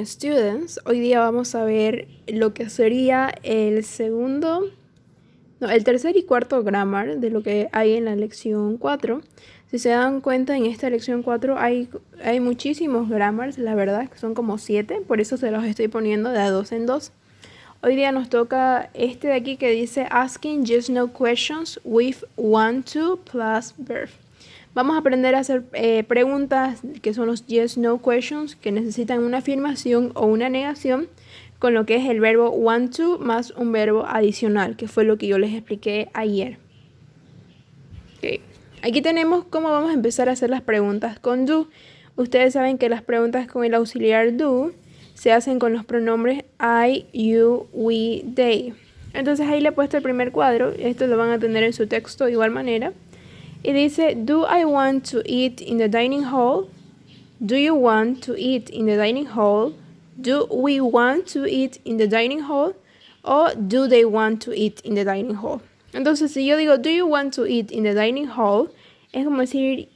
students. Hoy día vamos a ver lo que sería el tercer y cuarto grammar de lo que hay en la lección 4. Si se dan cuenta, en esta lección 4 hay muchísimos grammars, la verdad, que son como 7, por eso se los estoy poniendo de a 2 en 2. Hoy día nos toca este de aquí que dice asking yes/no questions with want to plus verb. Vamos a aprender a hacer preguntas que son los yes/no questions que necesitan una afirmación o una negación con lo que es el verbo want to más un verbo adicional, que fue lo que yo les expliqué ayer. Okay. Aquí tenemos cómo vamos a empezar a hacer las preguntas con do. Ustedes saben que las preguntas con el auxiliar do se hacen con los pronombres I, you, we, they. Entonces ahí le he puesto el primer cuadro. Esto lo van a tener en su texto de igual manera. Y dice, do I want to eat in the dining hall? Do you want to eat in the dining hall? Do we want to eat in the dining hall? O do they want to eat in the dining hall? Entonces, si yo digo, do you want to eat in the dining hall? Es como decir,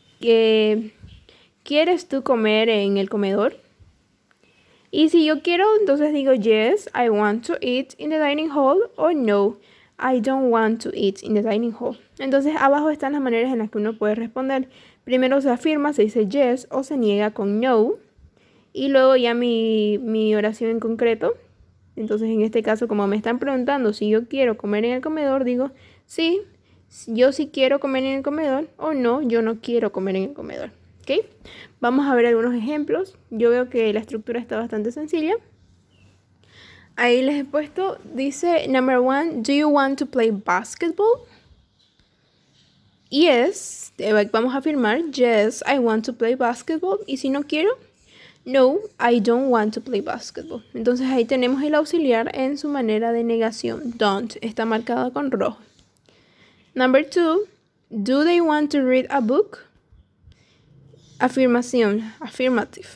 ¿quieres tú comer en el comedor? Y si yo quiero, entonces digo, yes, I want to eat in the dining hall. O no, I don't want to eat in the dining hall. Entonces abajo están las maneras en las que uno puede responder. Primero se afirma, se dice yes o se niega con no. Y luego ya mi oración en concreto. Entonces en este caso, como me están preguntando si yo quiero comer en el comedor, digo sí, yo sí quiero comer en el comedor. O no, yo no quiero comer en el comedor. ¿Ok? Vamos a ver algunos ejemplos. Yo veo que la estructura está bastante sencilla. Ahí les he puesto, dice, number 1, do you want to play basketball? Yes, vamos a afirmar, yes, I want to play basketball. Y si no quiero, no, I don't want to play basketball. Entonces ahí tenemos el auxiliar en su manera de negación. Don't, está marcado con rojo. Number 2, do they want to read a book? Afirmación, affirmative.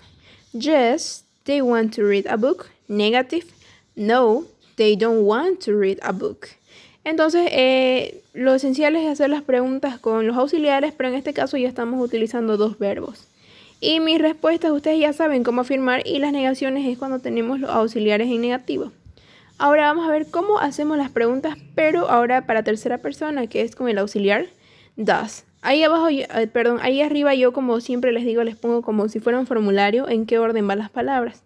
Yes, they want to read a book. Negative. No, they don't want to read a book. Entonces, lo esencial es hacer las preguntas con los auxiliares, pero en este caso ya estamos utilizando dos verbos. Y mis respuestas, ustedes ya saben cómo afirmar, y las negaciones es cuando tenemos los auxiliares en negativo. Ahora vamos a ver cómo hacemos las preguntas, pero ahora para tercera persona, que es con el auxiliar does. Ahí abajo, ahí arriba yo, como siempre les digo, les pongo como si fuera un formulario en qué orden van las palabras.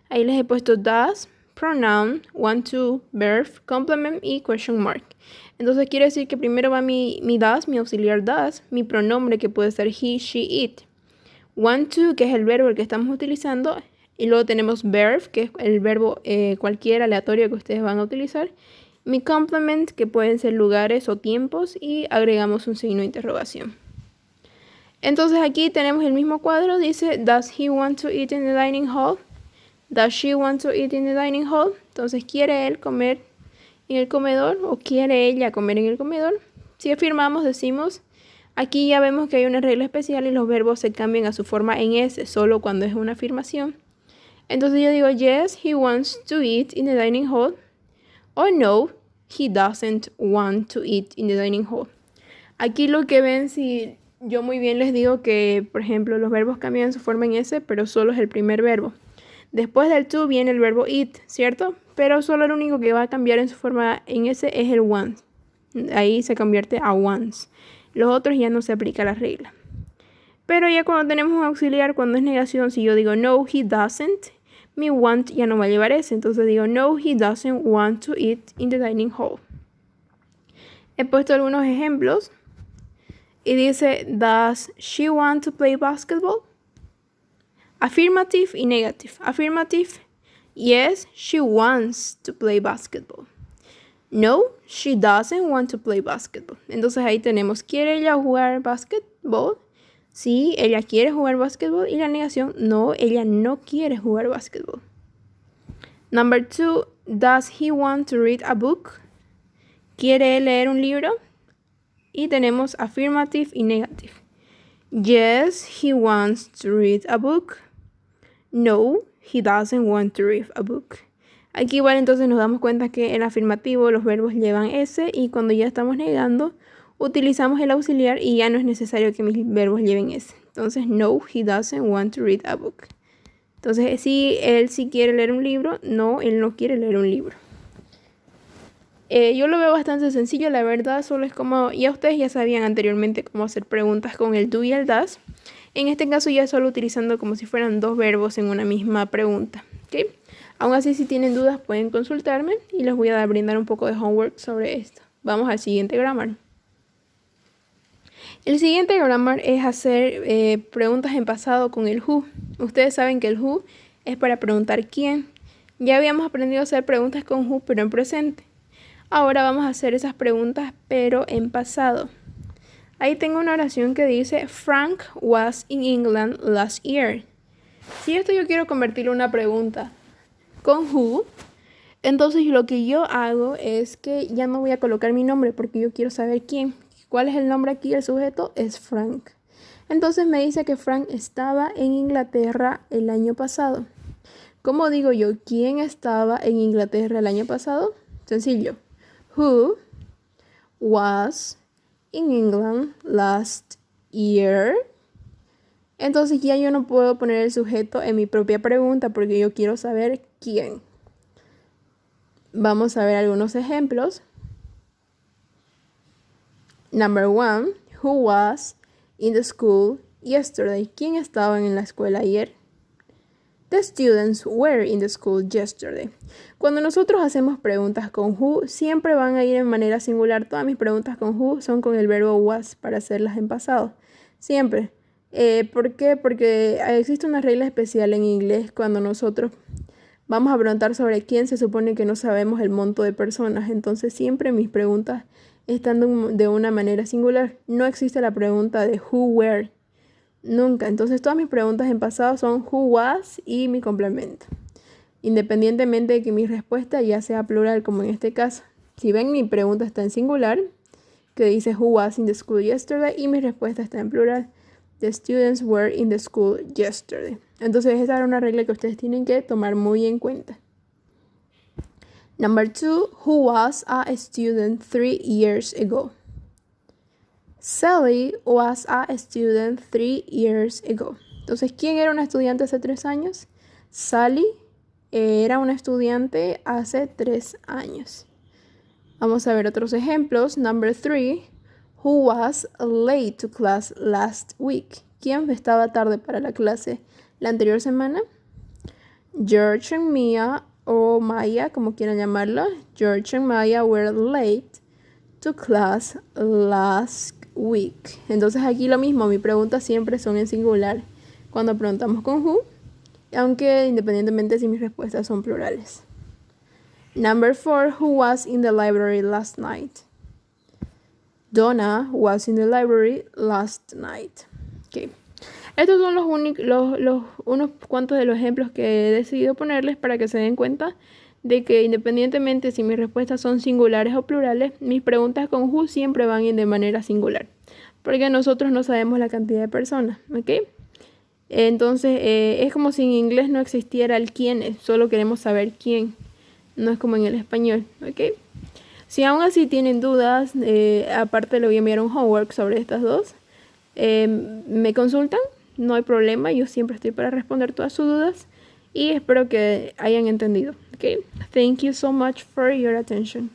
Ahí les he puesto does, pronoun, want to, verb, complement y question mark. Entonces quiere decir que primero va mi does, mi auxiliar does, mi pronombre que puede ser he, she, it. Want to, que es el verbo el que estamos utilizando. Y luego tenemos verb, que es el verbo cualquier aleatorio que ustedes van a utilizar. Mi complement, que pueden ser lugares o tiempos, y agregamos un signo de interrogación. Entonces aquí tenemos el mismo cuadro, dice, does he want to eat in the dining hall? Does she want to eat in the dining hall? Entonces, ¿quiere él comer en el comedor o quiere ella comer en el comedor? Si afirmamos, decimos, aquí ya vemos que hay una regla especial y los verbos se cambian a su forma en S, solo cuando es una afirmación. Entonces yo digo, yes, he wants to eat in the dining hall. O no, he doesn't want to eat in the dining hall. Aquí lo que ven, si yo muy bien les digo que, por ejemplo, los verbos cambian su forma en S, pero solo es el primer verbo. Después del to viene el verbo eat, ¿cierto? Pero solo el único que va a cambiar en su forma en S es el want. Ahí se convierte a wants. Los otros ya no se aplica la regla. Pero ya cuando tenemos un auxiliar, cuando es negación, si yo digo no, he doesn't, mi want ya no va a llevar ese. Entonces digo no, he doesn't want to eat in the dining hall. He puesto algunos ejemplos. Y dice, does she want to play basketball? Affirmative y negative. Affirmative, yes, she wants to play basketball. No, she doesn't want to play basketball. Entonces ahí tenemos, ¿quiere ella jugar basketball? Sí, ella quiere jugar basketball. Y la negación, no, ella no quiere jugar basketball. Number 2, does he want to read a book? ¿Quiere leer un libro? Y tenemos affirmative y negative. Yes, he wants to read a book. No, he doesn't want to read a book. Aquí igual entonces nos damos cuenta que en afirmativo los verbos llevan S y cuando ya estamos negando utilizamos el auxiliar y ya no es necesario que mis verbos lleven S. Entonces, no, he doesn't want to read a book. Entonces, si él sí quiere leer un libro, no, él no quiere leer un libro. Yo lo veo bastante sencillo, la verdad, solo es como, ya ustedes ya sabían anteriormente cómo hacer preguntas con el do y el das. En este caso ya solo utilizando como si fueran dos verbos en una misma pregunta, ¿ok? Aún así, si tienen dudas pueden consultarme y les voy a brindar un poco de homework sobre esto. Vamos al siguiente grammar. El siguiente grammar es hacer preguntas en pasado con el who. Ustedes saben que el who es para preguntar quién. Ya habíamos aprendido a hacer preguntas con who, pero en presente. Ahora vamos a hacer esas preguntas, pero en pasado. Ahí tengo una oración que dice, Frank was in England last year. Si esto yo quiero convertirlo en una pregunta con who, entonces lo que yo hago es que ya no voy a colocar mi nombre porque yo quiero saber quién. ¿Cuál es el nombre aquí? El sujeto es Frank. Entonces me dice que Frank estaba en Inglaterra el año pasado. ¿Cómo digo yo quién estaba en Inglaterra el año pasado? Sencillo. Who was in England last year? Entonces ya yo no puedo poner el sujeto en mi propia pregunta porque yo quiero saber quién. Vamos a ver algunos ejemplos. Number 1, who was in the school yesterday? ¿Quién estaba en la escuela ayer? The students were in the school yesterday. Cuando nosotros hacemos preguntas con who, siempre van a ir en manera singular. Todas mis preguntas con who son con el verbo was para hacerlas en pasado. Siempre. ¿Por qué? Porque existe una regla especial en inglés cuando nosotros vamos a preguntar sobre quién, se supone que no sabemos el monto de personas. Entonces siempre mis preguntas están de una manera singular. No existe la pregunta de who were. Nunca. Entonces todas mis preguntas en pasado son who was y mi complemento. Independientemente de que mi respuesta ya sea plural, como en este caso. Si ven, mi pregunta está en singular, que dice who was in the school yesterday, y mi respuesta está en plural. The students were in the school yesterday. Entonces esa era una regla que ustedes tienen que tomar muy en cuenta. Number 2, who was a student 3 years ago? Sally was a student 3 years ago. Entonces, ¿quién era una estudiante hace 3 años? Sally era una estudiante hace 3 años. Vamos a ver otros ejemplos. Number 3, who was late to class last week? ¿Quién estaba tarde para la clase la anterior semana? George and Mia, o Maya, como quieran llamarlo. George and Maya were late to class last week. Entonces aquí lo mismo, mis preguntas siempre son en singular cuando preguntamos con who, aunque independientemente si mis respuestas son plurales. Number 4, who was in the library last night? Donna was in the library last night. Okay. Estos son unos cuantos de los ejemplos que he decidido ponerles para que se den cuenta de que independientemente si mis respuestas son singulares o plurales, mis preguntas con who siempre van a ir de manera singular, porque nosotros no sabemos la cantidad de personas, ¿ok? Entonces, es como si en inglés no existiera el quién, solo queremos saber quién, no es como en el español, ¿ok? Si aún así tienen dudas, aparte le voy a enviar un homework sobre estas dos, me consultan, no hay problema, yo siempre estoy para responder todas sus dudas y espero que hayan entendido. Okay? Thank you so much for your attention.